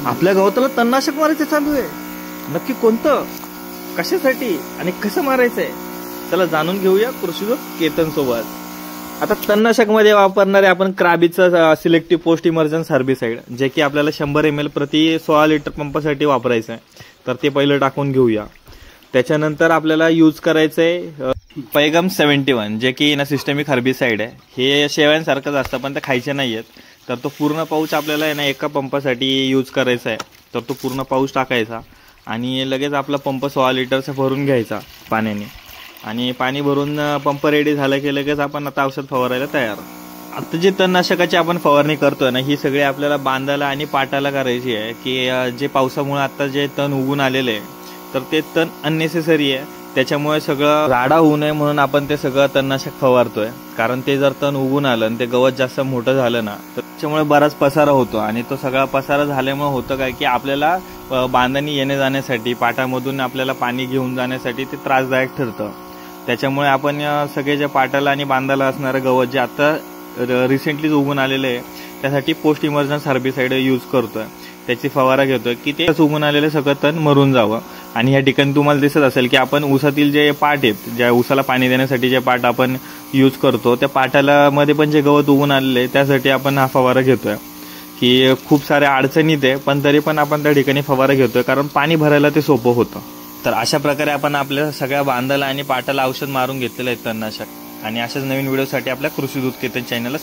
आपल्या गवताला तणनाशक मारायचं चालू आहे. नक्की कोणतं, कशासाठी आणि कसं मारायचंय, चला जाणून घेऊया कृषीदूत केतन सोबत. आता तणनाशक मध्ये वापरणारे आपण क्राबीचं सिलेक्टिव्ह पोस्ट इमर्जन्स हर्बिसाइड, जे की आपल्याला 100 ml प्रति 16 लिटर पंपासाठी वापरायचं आहे. तर ते पहिलं टाकून घेऊया. त्याच्यानंतर आपल्याला यूज करायचंय पैगम 71, जे की ना सिस्टमिक हर्बिसाइड आहे. हे शेव्यांसारखंच असतं पण ते खायचे नाहीयेत. तर तो पूर्ण पाऊच आपल्याला आहे ना एका पंपासाठी यूज करायचा आहे. तर तो पूर्ण पाऊच टाकायचा आणि लगेच आपला पंप 16 लिटरचा भरून घ्यायचा पाण्याने. आणि पाणी भरून पंप रेडी झाला की लगेच आपण आता औषध फवारायला तयार. आता जे तणनाशकाची आपण फवारणी करतोय ना, ही सगळी आपल्याला बांधाला आणि पाटाला करायची आहे. की जे पावसामुळे आता जे तण उगून आलेले आहे तर ते तण अननेसेसरी आहे. त्याच्यामुळे सगळं राडा होऊ नये म्हणून आपण ते सगळं तणनाशक फवारतोय. कारण ते जर तण उगून आलं आणि ते गवत जास्त मोठं झालं ना तर त्याच्यामुळे बराच पसारा होतो. आणि तो सगळा पसारा झाल्यामुळे होतं काय की आपल्याला बांधानी येणे जाण्यासाठी, पाटामधून आपल्याला पाणी घेऊन जाण्यासाठी ते त्रासदायक ठरतं. त्याच्यामुळे आपण सगळे जे पाटाला आणि बांधाला असणारं गवत जे आता रिसेंटलीच उगून आलेलं आहे त्यासाठी पोस्ट इमर्जन्स हर्बिसाइड यूज करतोय. त्याची फवारा घेतोय की ते उगून आलेलं सगळं तण मरून जावं. आणि या ठिकाणी तुम्हाला दिसत असेल की आपण ऊसातील जे पाट आहेत, ज्या ऊसाला पाणी देण्यासाठी जे पाट आपण यूज करतो त्या पाटाला मध्ये पण जे गवत उगून आलेलं आहे त्यासाठी आपण हा फवारा घेतोय. की खूप साऱ्या अडचणीत आहे पण तरी पण आपण त्या ठिकाणी फवारा घेतोय कारण पाणी भरायला ते सोपं होतं. तर अशा प्रकारे आपण आपल्या सगळ्या बांधाला आणि पाटाला औषध मारून घेतलेलं आहे तणनाशक. आणि अशाच नवीन व्हिडिओसाठी आपल्या कृषीदूत केतन चॅनलला